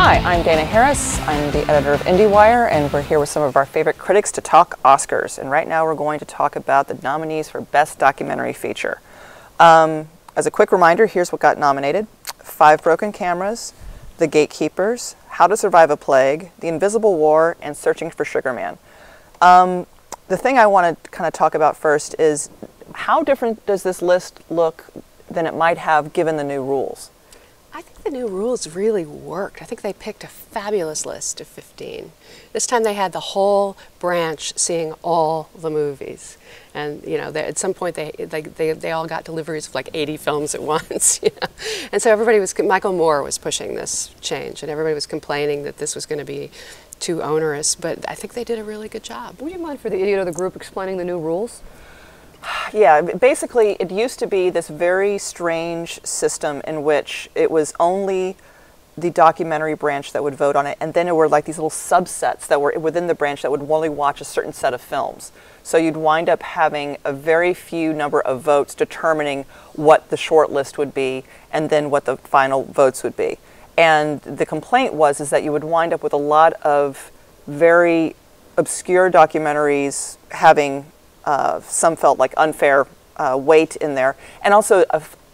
Hi, I'm Dana Harris. I'm the editor of IndieWire, and we're here with some of our favorite critics to talk Oscars. And right now we're going to talk about the nominees for Best Documentary Feature. As a quick reminder, here's what got nominated. 5 Broken Cameras, The Gatekeepers, How to Survive a Plague, The Invisible War, and Searching for Sugar Man. The thing I want to kind of talk about first is how different does this list look than it might have given the new rules? I think the new rules really worked. I think they picked a fabulous list of 15. This time they had the whole branch seeing all the movies. And, you know, at some point they all got deliveries of like 80 films at once. You know? And so everybody was, Michael Moore was pushing this change, and everybody was complaining that this was going to be too onerous, but I think they did a really good job. Would you mind, for the idiot of the group, explaining the new rules? Yeah, basically it used to be this very strange system in which it was only the documentary branch that would vote on it, and then there were like these little subsets that were within the branch that would only watch a certain set of films. So you'd wind up having a very few number of votes determining what the short list would be and then what the final votes would be. And the complaint was that you would wind up with a lot of very obscure documentaries having some felt like unfair weight in there, and also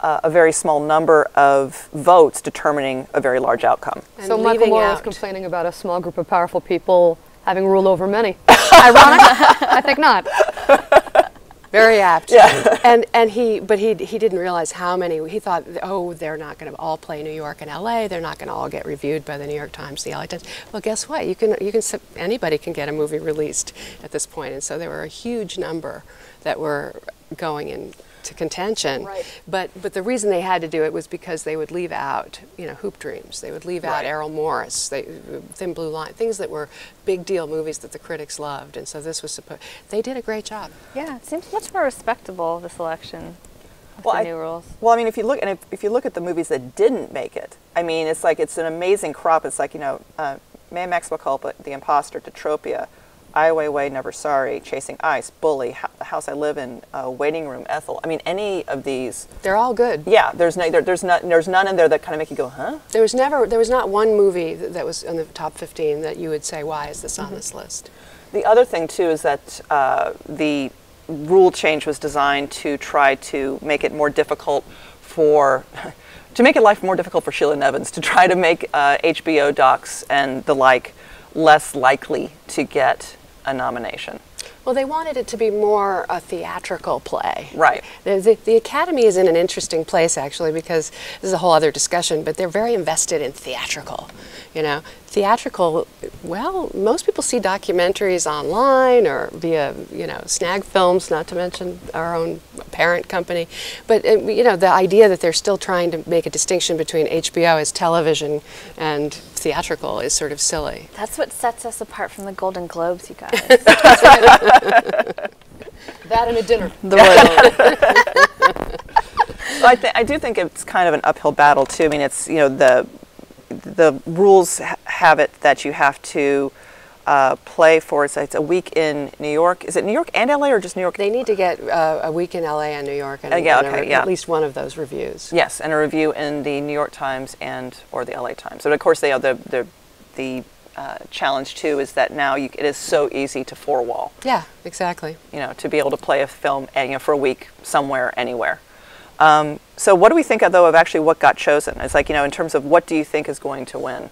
a very small number of votes determining a very large outcome. And so Michael Moore was complaining about a small group of powerful people having rule over many. Ironic? I think not. Very apt. Yeah. And he didn't realize how many. He thought, oh, they're not going to all play New York and L.A. They're not going to all get reviewed by the New York Times, the L.A. Times. Well, guess what? Anybody can get a movie released at this point, and so there were a huge number that were going into contention. Right. But the reason they had to do it was because they would leave out, you know, Hoop Dreams. They would leave out Errol Morris, Thin Blue Line, things that were big deal movies that the critics loved. And so this was supposed. They did a great job. Yeah, it seems much more respectable, the selection of the new rules. Well, I mean, if you look at the movies that didn't make it, I mean, it's like it's an amazing crop. It's like, you know, Mea Maxima Culpa, The Imposter, Detropia, Ai Weiwei, Never Sorry, Chasing Ice, Bully, The House I Live In, Waiting Room, Ethel. I mean, any of these. They're all good. Yeah, there's none in there that kind of make you go, huh? There was not one movie that was in the top 15 that you would say, why is this on this list? The other thing too is that the rule change was designed to try to make it more difficult to make life more difficult for Sheila Nevins, to try to make HBO docs and the like less likely to get a nomination. Well, they wanted it to be more a theatrical play. Right. The Academy is in an interesting place, actually, because this is a whole other discussion, but they're very invested in theatrical. You know, theatrical, well, most people see documentaries online or via, you know, Snag Films, not to mention our own parent company. But, you know, the idea that they're still trying to make a distinction between HBO as television and theatrical is sort of silly. That's what sets us apart from the Golden Globes, you guys. That and a dinner. I do think it's kind of an uphill battle too. I mean, it's, you know, the rules have it that you have to play for, it's a week in New York. Is it New York and LA or just New York? They need to get a week in LA and New York and, at least one of those reviews. Yes, and a review in the New York Times or the LA Times. And of course, they are the challenge too is that now it is so easy to four-wall. Yeah, exactly. You know, to be able to play a film, you know, for a week somewhere, anywhere. So what do we think, though, of actually what got chosen? It's like, you know, in terms of what do you think is going to win?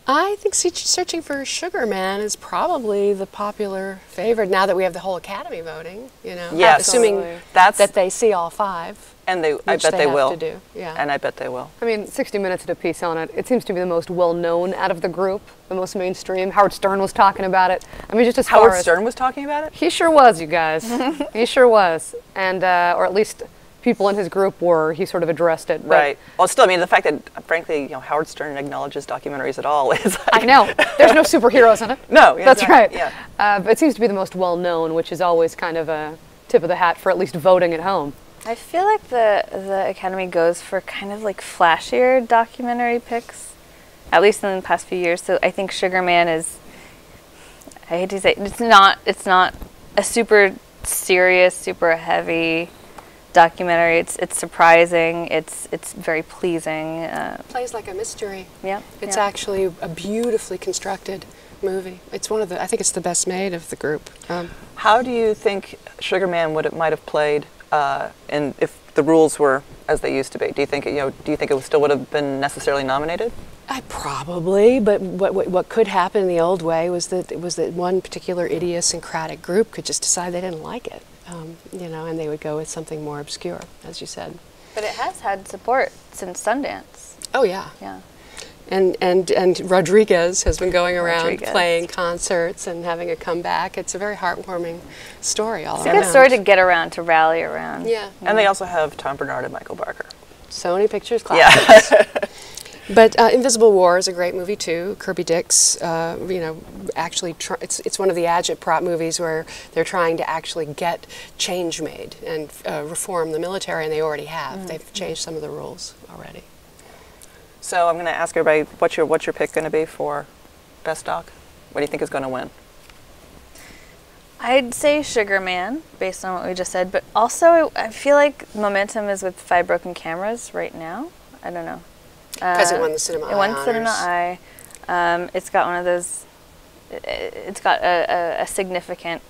I think Searching for Sugar Man is probably the popular favorite now that we have the whole Academy voting, you know. Yes. Assuming that they see all 5. And I bet they will. To do. Yeah. And I bet they will. I mean, 60 Minutes did a piece on it. It seems to be the most well-known out of the group, the most mainstream. Howard Stern was talking about it. I mean, just as far as... Howard Stern was talking about it? He sure was, you guys. He sure was. And, or at least people in his group were. He sort of addressed it. Right. Well, still, I mean, the fact that, frankly, you know, Howard Stern acknowledges documentaries at all is like... I know. There's no superheroes in it. No. That's right. Yeah. But it seems to be the most well-known, which is always kind of a tip of the hat for at least voting at home. I feel like the Academy goes for kind of like flashier documentary picks, at least in the past few years. So I think Sugar Man is, I hate to say, it's not a super serious, super heavy documentary. It's surprising. It's very pleasing. Plays like a mystery. Yeah. It's actually a beautifully constructed movie. It's one of the, I think it's the best made of the group. How do you think Sugar Man might have played, and if the rules were as they used to be? Do you think it still would have been necessarily nominated? Probably, but what could happen in the old way was that one particular idiosyncratic group could just decide they didn't like it, and they would go with something more obscure, as you said. But it has had support since Sundance. Oh yeah. Yeah. And Rodriguez has been going around playing concerts and having a comeback. It's a very heartwarming story all around. It's a good story to get around, to rally around. Yeah. And they also have Tom Bernard and Michael Barker. Sony Pictures classics. Yeah. But Invisible War is a great movie too. Kirby Dick's, actually, it's one of the agitprop movies where they're trying to actually get change made and reform the military, and they already have. They've changed some of the rules already. So I'm going to ask everybody, what's your pick going to be for Best Doc? What do you think is going to win? I'd say Sugar Man, based on what we just said, but also I feel like momentum is with 5 Broken Cameras right now. I don't know. Because it won the Cinema Eye. It won honors. Cinema Eye. It's got one of those. It's got a significant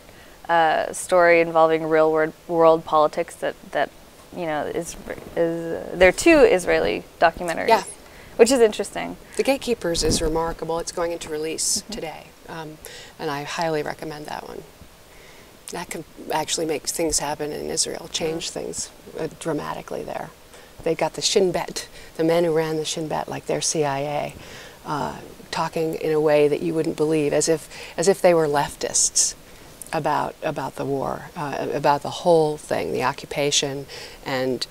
story involving real world politics that is there are 2 Israeli documentaries. Yeah. Which is interesting. The Gatekeepers is remarkable. It's going into release today, and I highly recommend that one. That can actually make things happen in Israel, change things dramatically there. They got the Shin Bet, the men who ran the Shin Bet, like their CIA, talking in a way that you wouldn't believe, as if they were leftists about the war, about the whole thing, the occupation, and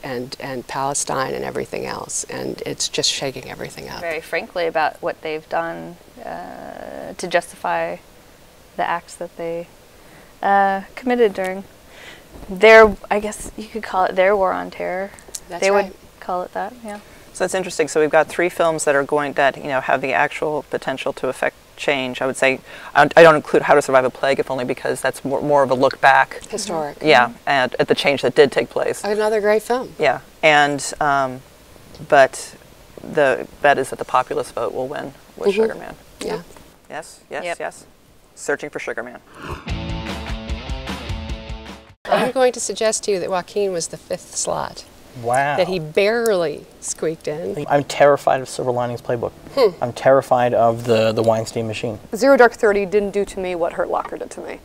Palestine and everything else, and it's just shaking everything up. Very frankly about what they've done to justify the acts that they committed during their, I guess you could call it their war on terror. That's they right. would call it that, yeah. So that's interesting. So we've got 3 films that are have the actual potential to affect change. I would say I don't include How to Survive a Plague, if only because that's more of a look back. Historic. Yeah, at the change that did take place. Another great film. Yeah, and but the bet is that the populist vote will win with Sugar Man. Yeah. Yes. Yep. Yes. Searching for Sugar Man. I'm going to suggest to you that Joaquin was the 5th slot. Wow. That he barely squeaked in. I'm terrified of Silver Linings Playbook. I'm terrified of the Weinstein machine. 0 Dark 30 didn't do to me what Hurt Locker did to me.